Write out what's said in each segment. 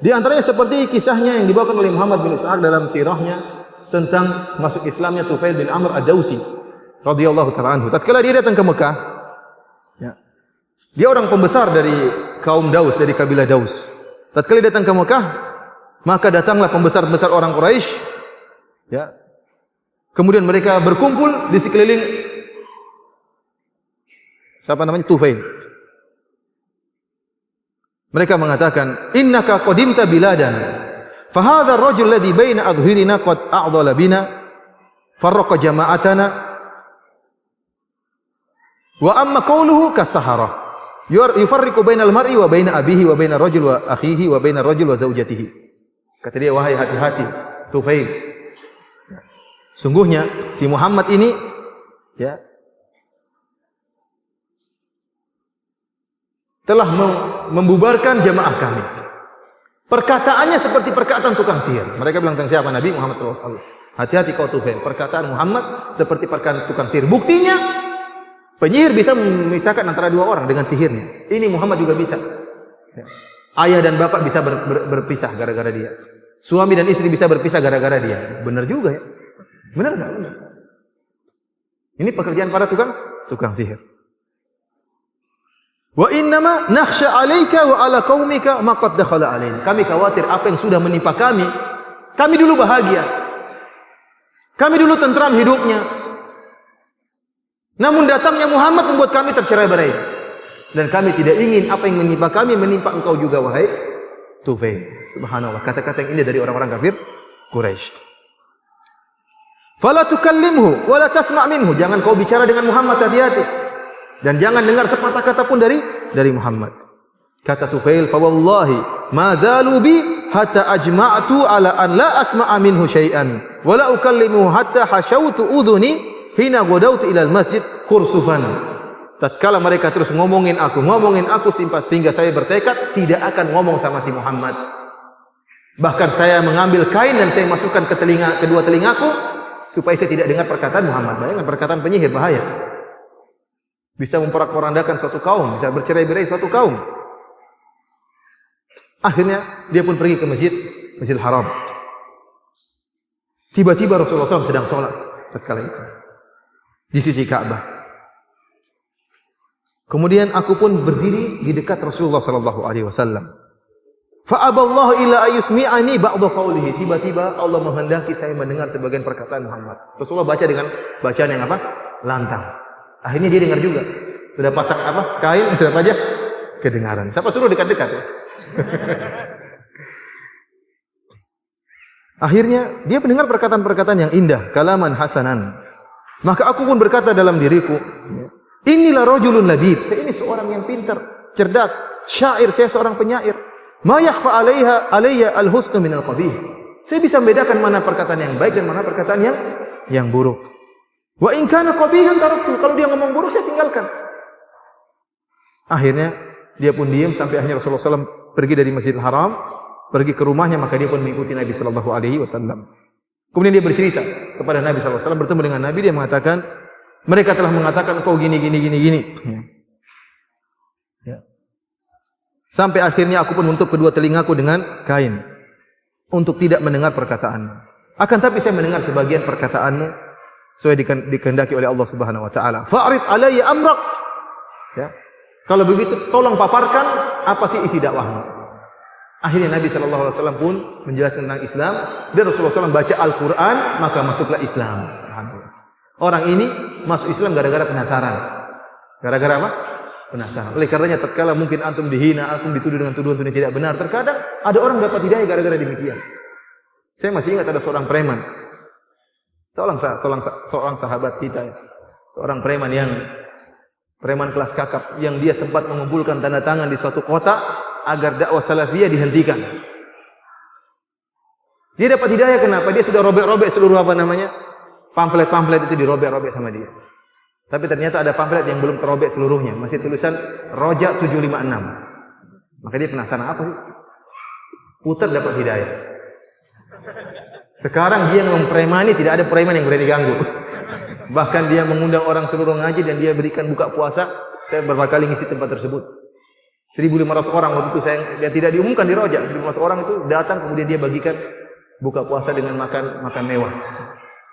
Di antaranya seperti kisahnya yang dibawakan oleh Muhammad bin Ishaq dalam sirahnya tentang masuk Islamnya Tufail bin Amr ad-Dausi radhiyallahu ta'ala anhu. Tatkala dia datang ke Mekah, ya, dia orang pembesar dari kaum Daus, dari kabilah Daus. Tatkala dia datang ke Mekah, maka datanglah pembesar-pembesar orang Quraisy, ya. Kemudian mereka berkumpul di sekeliling Tufail. Mereka mengatakan, "Innaka qadimta biladana, fa hadzal rajul ladzi baina adhhirina qad a'dhala bina, farraqa jama'atana, wa amma qawluhu kasahara, yufarriqu bainal mar'i wa baina abihi wa baina rajul wa akhihi wa baina rajul wa zaujatihi." Kata dia, wahai hati-hati Tufail, sungguhnya si Muhammad ini, ya, telah membubarkan jamaah kami. Perkataannya seperti perkataan tukang sihir. Mereka bilang tentang siapa? Nabi Muhammad SAW. Hati-hati kau Tufail, perkataan Muhammad seperti perkataan tukang sihir. Buktinya, penyihir bisa memisahkan antara dua orang dengan sihirnya. Ini Muhammad juga bisa. Ayah dan bapak bisa berpisah gara-gara dia. Suami dan istri bisa berpisah gara-gara dia. Benar juga ya. Benar enggak? Benar. Ini pekerjaan para tukang sihir. Wa innama nakhsha 'alaika wa 'ala qaumika ma qad dakhala 'alaina. Kami khawatir apa yang sudah menimpa kami. Kami dulu bahagia. Kami dulu tentram hidupnya. Namun datangnya Muhammad membuat kami tercerai-berai. Dan kami tidak ingin apa yang menimpa kami menimpa engkau juga wahai Tufail. Subhanallah, kata-kata yang indah dari orang-orang kafir Quraisy. Fala tukallimhu wa la tasma' minhu. Jangan kau bicara dengan Muhammad, hati-hati. Dan jangan dengar sepatah kata pun dari Muhammad. Kata Tufail, "Fa wallahi ma zalu bi hatta ajma'tu ala an la asma'a minhu syai'an wa la ukallimuhu hatta hashawtu udhuni hina ghadawtu ila al-masjid kursufan." Tatkala mereka terus ngomongin aku sehingga saya bertekad tidak akan ngomong sama si Muhammad. Bahkan saya mengambil kain dan saya masukkan ke kedua telingaku supaya saya tidak dengar perkataan Muhammad. Bayangkan perkataan penyihir bahaya. Bisa memporak-porandakan suatu kaum, bisa bercerai-berai suatu kaum. Akhirnya dia pun pergi ke Masjidil Haram. Tiba-tiba Rasulullah SAW sedang sholat tatkala itu di sisi Ka'bah. Kemudian aku pun berdiri di dekat Rasulullah SAW. Fa aballahu illa ayusmi'ani ba'dha qawlihi. Tiba-tiba Allah menghendaki saya mendengar sebagian perkataan Muhammad. Rasulullah baca dengan bacaan yang apa? Lantang. Akhirnya dia dengar juga. Sudah pasang apa? Kain, sudah aja kedengaran. Siapa suruh dekat-dekat ya? Akhirnya dia mendengar perkataan-perkataan yang indah, kalaman hasanan. Maka aku pun berkata dalam diriku, inilah rajulun labib. Saya ini seorang yang pintar, cerdas, syair, saya seorang penyair. Ma yakhfa alayya al-husnu min al-qabih. Saya bisa membedakan mana perkataan yang baik dan mana perkataan yang buruk. Wa in kana qabihan taraktu. Kalau dia ngomong buruk saya tinggalkan. Akhirnya dia pun diam sampai akhirnya Rasulullah SAW pergi dari Masjidil Haram, pergi ke rumahnya, maka dia pun mengikuti Nabi sallallahu alaihi wasallam. Kemudian dia bercerita kepada Nabi sallallahu alaihi wasallam, bertemu dengan Nabi, dia mengatakan, mereka telah mengatakan kau gini. Ya. Sampai akhirnya aku pun menutup kedua telingaku dengan kain untuk tidak mendengar perkataanmu. Akan tapi saya mendengar sebagian perkataanmu sesuai dikehendaki oleh Allah Subhanahu wa taala. Fa'rid alayya amrak. Ya. Kalau begitu tolong paparkan apa sih isi dakwahmu. Akhirnya Nabi sallallahu alaihi wasallam pun menjelaskan tentang Islam dan Rasulullah SAW baca Al-Qur'an, maka masuklah Islam. Subhanallah. Orang ini masuk Islam gara-gara penasaran. Gara-gara apa? Penasaran. Oleh karenanya tatkala mungkin antum dihina, antum dituduh dengan tuduhan-tuduhan tidak benar, terkadang ada orang dapat hidayah gara-gara demikian. Saya masih ingat ada seorang preman. Seorang sahabat kita, seorang preman kelas kakap yang dia sempat mengumpulkan tanda tangan di suatu kota agar dakwah salafiyah dihentikan. Dia dapat hidayah kenapa? Dia sudah robek-robek seluruh pamflet-pamflet itu dirobek-robek sama dia. Tapi ternyata ada pamflet yang belum terobek seluruhnya, masih tulisan Roja 756. Maka dia penasaran apa sih? Putar dapat hidayah. Sekarang dia mempremani, tidak ada preman yang berani ganggu. Bahkan dia mengundang orang seluruh ngaji dan dia berikan buka puasa. Saya beberapa kali ngisi tempat tersebut. 1.500 orang waktu itu dia tidak diumumkan di Rojak. 1.500 orang itu datang kemudian dia bagikan buka puasa dengan makan mewah.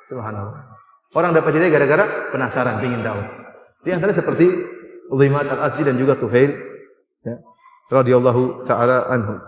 Subhanallah. Orang dapat hidayah gara-gara penasaran, ingin tahu. Di antara seperti Udhaimat al-Azdi dan juga Tufail, ya, radhiyallahu taala anhu.